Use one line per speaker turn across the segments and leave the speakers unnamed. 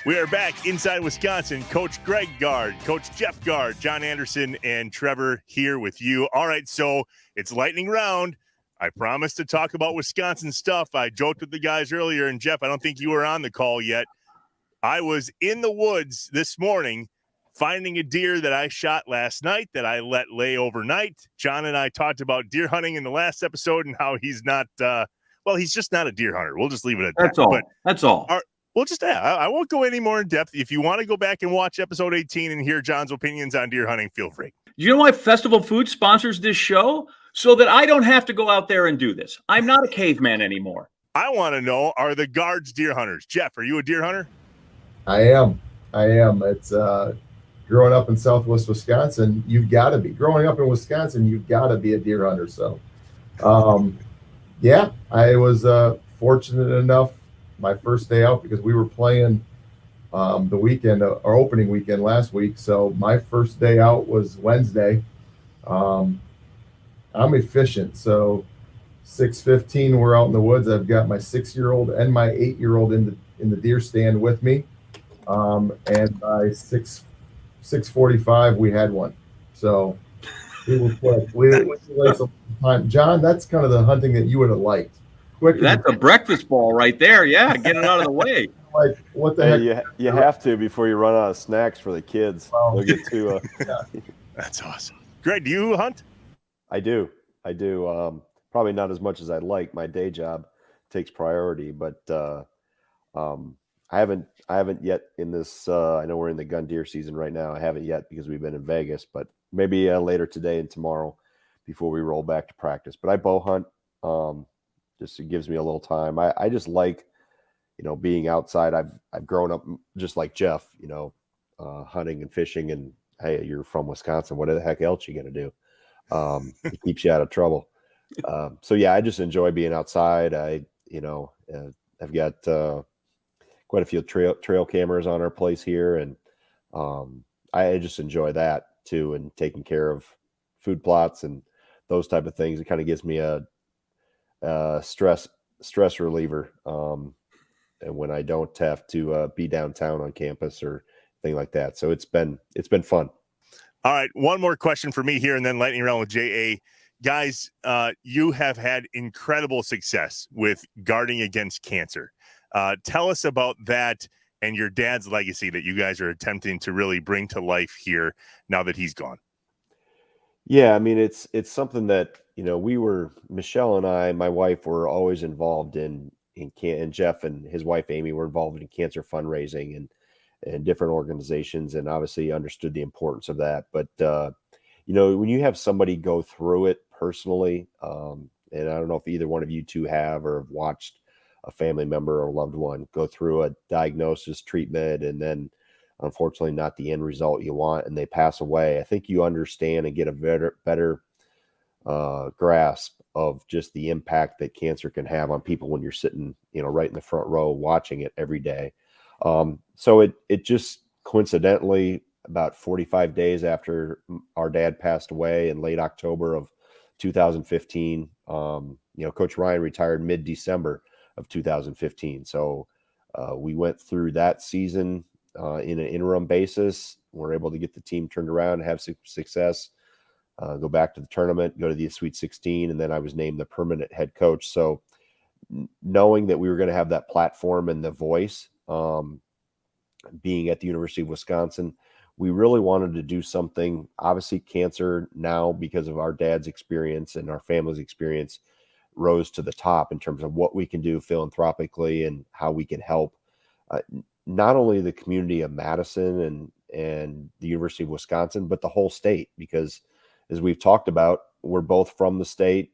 We are back inside Wisconsin. Coach Greg Gard, Coach Jeff Gard, John Anderson, and Trevor here with you. All right, so it's lightning round. I promised to talk about Wisconsin stuff. I joked with the guys earlier, and Jeff, I don't think you were on the call yet. I was in the woods this morning finding a deer that I shot last night that I let lay overnight. John and I talked about deer hunting in the last episode and how he's not, he's just not a deer hunter. We'll just leave it at that.
That's all. That's all.
Well, just I won't go any more in depth. If you want to go back and watch episode 18 and hear John's opinions on deer hunting, feel free.
You know why Festival Food sponsors this show? So that I don't have to go out there and do this. I'm not a caveman anymore.
I want to know, are the Guards deer hunters? Jeff, are you a deer hunter?
I am. It's growing up in Southwest Wisconsin, you've got to be. Growing up in Wisconsin, you've got to be a deer hunter. So, I was fortunate enough my first day out because we were playing the weekend, our opening weekend last week. So my first day out was Wednesday. I'm efficient. So 6:15, we're out in the woods. I've got my 6-year-old and my 8-year-old in the deer stand with me. And by 6:45, we had one. So we were quick. We some time. John, that's kind of the hunting that you would have liked. Quick.
That's a breakfast ball right there. Yeah, get it out of the way.
Like, what the heck?
You have to before you run out of snacks for the kids. They'll get too.
That's awesome. Greg, do you hunt?
I do. Probably not as much as I'd like. My day job takes priority, but I haven't yet in this. I know we're in the gun deer season right now. I haven't yet because we've been in Vegas, but maybe later today and tomorrow before we roll back to practice. But I bow hunt. Just it gives me a little time. I just like, being outside. I've grown up just like Jeff, hunting and fishing. And hey, you're from Wisconsin. What the heck else you gonna do? It keeps you out of trouble. So yeah, I just enjoy being outside. I've got quite a few trail cameras on our place here, and I just enjoy that too, and taking care of food plots and those type of things. It kind of gives me a stress reliever, and when I don't have to be downtown on campus or thing like that. So it's been fun.
All right, one more question for me here, and then lightning round with JA. Guys, you have had incredible success with guarding against cancer. Tell us about that and your dad's legacy that you guys are attempting to really bring to life here now that he's gone.
Yeah, I mean, it's something that, Michelle and I, my wife, were always involved in and Jeff and his wife, Amy, were involved in cancer fundraising and different organizations, and obviously understood the importance of that. But, when you have somebody go through it personally, and I don't know if either one of you two have or have watched a family member or loved one go through a diagnosis, treatment, and then unfortunately not the end result you want, and they pass away. I think you understand and get a better grasp of just the impact that cancer can have on people when you're sitting, right in the front row watching it every day. So it just coincidentally, about 45 days after our dad passed away in late October of 2015, Coach Ryan retired mid-December of 2015. So we went through that season in an interim basis. We're able to get the team turned around, have success, go back to the tournament, go to the Sweet 16, and then I was named the permanent head coach. So knowing that we were going to have that platform and the voice, being at the University of Wisconsin, we really wanted to do something. Obviously, cancer now, because of our dad's experience and our family's experience, rose to the top in terms of what we can do philanthropically and how we can help not only the community of Madison and the University of Wisconsin, but the whole state. Because as we've talked about, we're both from the state.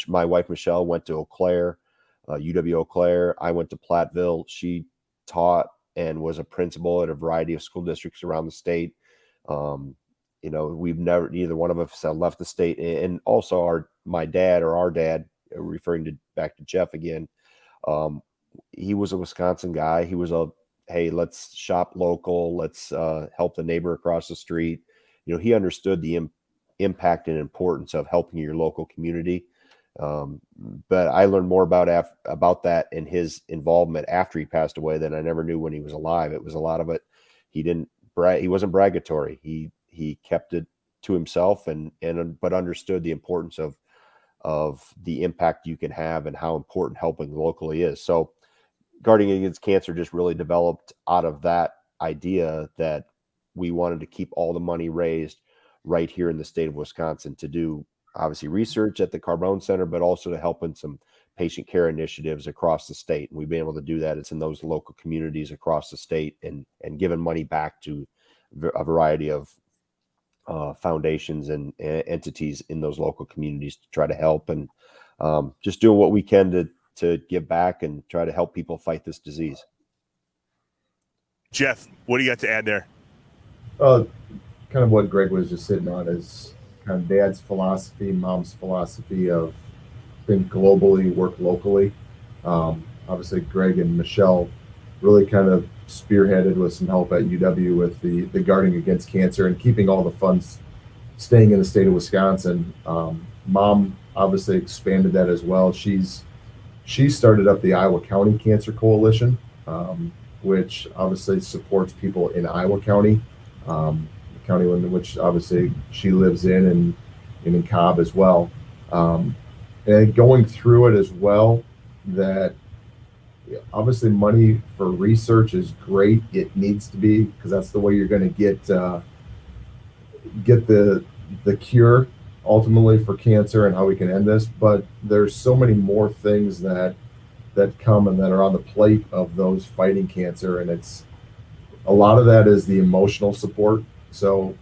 My wife, Michelle, went to Eau Claire, UW Eau Claire. I went to Platteville. She taught and was a principal at a variety of school districts around the state. We've neither one of us have left the state. And also our dad, referring back to Jeff again, he was a Wisconsin guy. He was hey, let's shop local. Let's help the neighbor across the street. He understood the impact and importance of helping your local community. But I learned more about that and his involvement after he passed away than I never knew when he was alive. It was a lot of it. He didn't he wasn't bragatory. He kept it to himself but understood the importance of the impact you can have and how important helping locally is. So Guarding Against Cancer just really developed out of that idea that we wanted to keep all the money raised right here in the state of Wisconsin to do obviously research at the Carbone Center, but also to help in some patient care initiatives across the state. And we've been able to do that. It's in those local communities across the state and giving money back to a variety of foundations and entities in those local communities to try to help and just doing what we can to give back and try to help people fight this disease.
Jeff, what do you got to add there?
Kind of what Greg was just sitting on is kind of dad's philosophy, mom's philosophy of think globally, work locally. Obviously, Greg and Michelle really kind of spearheaded with some help at UW with the Guarding Against Cancer and keeping all the funds staying in the state of Wisconsin. Mom obviously expanded that as well. She started up the Iowa County Cancer Coalition, which obviously supports people in Iowa County, the county in which obviously she lives in and in Cobb as well. And going through it as well, that obviously money for research is great. It needs to be, because that's the way you're going to get the cure ultimately for cancer and how we can end this. But there's so many more things that come and that are on the plate of those fighting cancer, and it's a lot of that is the emotional support. So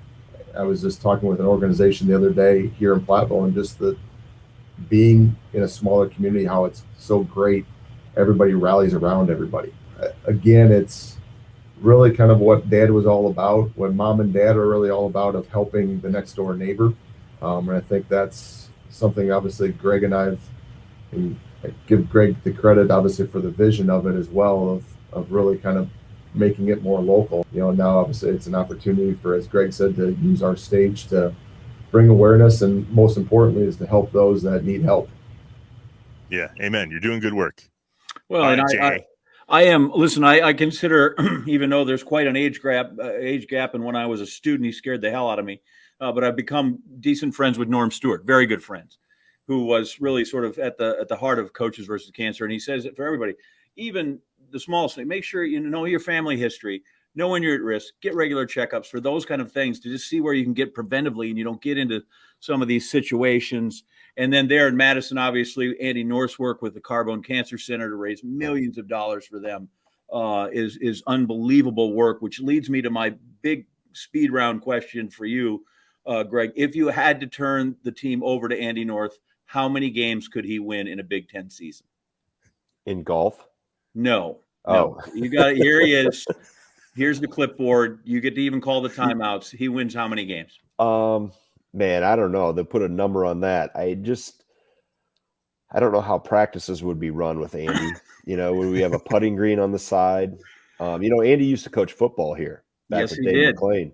I was just talking with an organization the other day here in Platteville, and just the being in a smaller community, how it's so great. Everybody rallies around everybody. Again, it's really kind of what Dad was all about, what Mom and Dad are really all about, of helping the next door neighbor. And I think that's something obviously Greg and and I give Greg the credit obviously for the vision of it as well, of really kind of making it more local. Now obviously it's an opportunity for, as Greg said, to use our stage to bring awareness, and most importantly is to help those that need help.
Yeah, amen. You're doing good work.
Well, and I am. Listen, I consider, even though there's quite an age gap, and when I was a student, he scared the hell out of me. But I've become decent friends with Norm Stewart, very good friends, who was really sort of at the heart of Coaches versus Cancer. And he says it for everybody, even the smallest thing. Make sure you know your family history, know when you're at risk, get regular checkups for those kind of things to just see where you can get preventively, and you don't get into some of these situations. And then there in Madison, obviously, Andy North's work with the Carbone Cancer Center to raise millions of dollars for them is unbelievable work, which leads me to my big speed round question for you, Greg. If you had to turn the team over to Andy North, how many games could he win in a Big Ten season?
In golf?
No. You got it. Here he is. Here's the clipboard. You get to even call the timeouts. He wins how many games?
Man, I don't know. They put a number on that. I don't know how practices would be run with Andy. Would we have a putting green on the side? Andy used to coach football here.
Yes, he did.
McLean.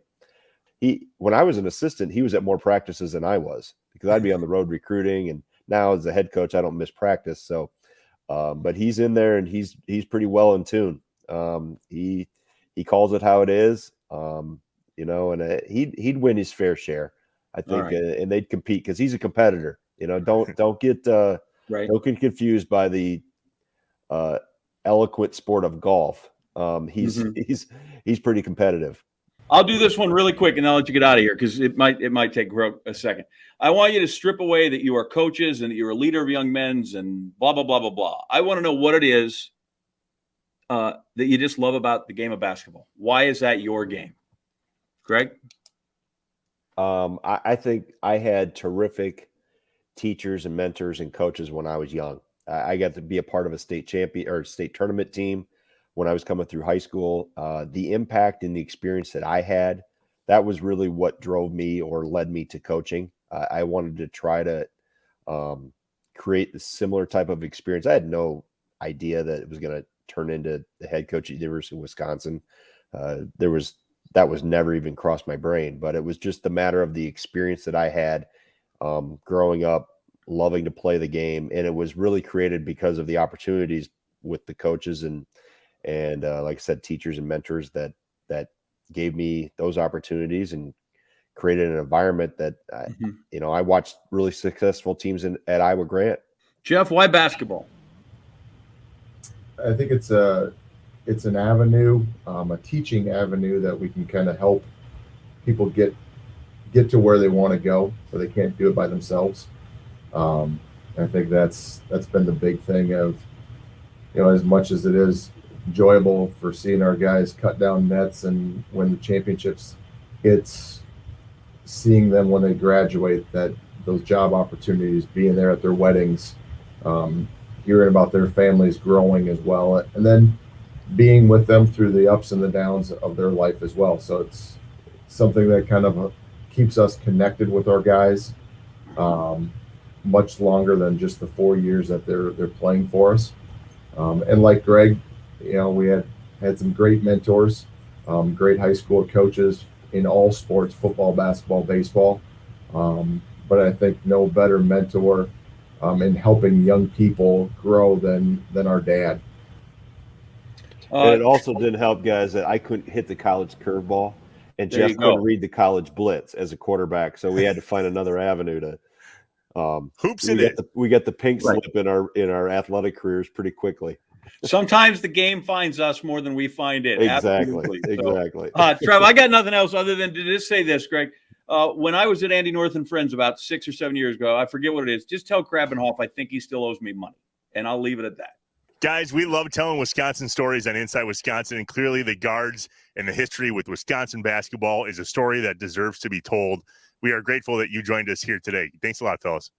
When I was an assistant, he was at more practices than I was, because I'd be on the road recruiting, and now as a head coach, I don't miss practice. So, but he's in there and he's pretty well in tune. He calls it how it is, and he'd win his fair share, I think, right. And they'd compete because he's a competitor. Don't get right. Don't get confused by the eloquent sport of golf. He's pretty competitive.
I'll do this one really quick, and I'll let you get out of here because it might take a second. I want you to strip away that you are coaches and that you're a leader of young men's and blah blah blah blah blah. I want to know what it is that you just love about the game of basketball. Why is that your game, Greg?
I think I had terrific teachers and mentors and coaches when I was young. I got to be a part of a state champion or state tournament team when I was coming through high school. The impact and the experience that I had, that was really what drove me or led me to coaching. I wanted to try to create the similar type of experience. I had no idea that it was going to turn into the head coach at the University of Wisconsin. That was never even crossed my brain, but it was just a matter of the experience that I had growing up, loving to play the game. And it was really created because of the opportunities with the coaches and like I said, teachers and mentors that gave me those opportunities and created an environment that, I watched really successful teams at Iowa Grant.
Jeff, why basketball?
I think it's an avenue, a teaching avenue that we can kind of help people get to where they want to go, where they can't do it by themselves. I think that's been the big thing of, as much as it is enjoyable for seeing our guys cut down nets and win the championships, it's seeing them when they graduate, that those job opportunities, being there at their weddings, hearing about their families growing as well, and then being with them through the ups and the downs of their life as well. So it's something that kind of keeps us connected with our guys much longer than just the 4 years that they're playing for us. And like Greg, we had some great mentors, great high school coaches in all sports, football, basketball, baseball. But I think no better mentor in helping young people grow than our dad.
And it also didn't help, guys, that I couldn't hit the college curveball, and Jeff couldn't read the college blitz as a quarterback, so we had to find another avenue to.
Hoops in it.
We got the pink slip in our athletic careers pretty quickly.
Sometimes the game finds us more than we find it.
Exactly.
Exactly. Trev, I got nothing else other than to just say this, Greg. When I was at Andy North and Friends about 6 or 7 years ago, I forget what it is. Just tell Krabbenhoff I think he still owes me money, and I'll leave it at that.
Guys, we love telling Wisconsin stories on Inside Wisconsin, and clearly the Guards and the history with Wisconsin basketball is a story that deserves to be told. We are grateful that you joined us here today. Thanks a lot, fellas.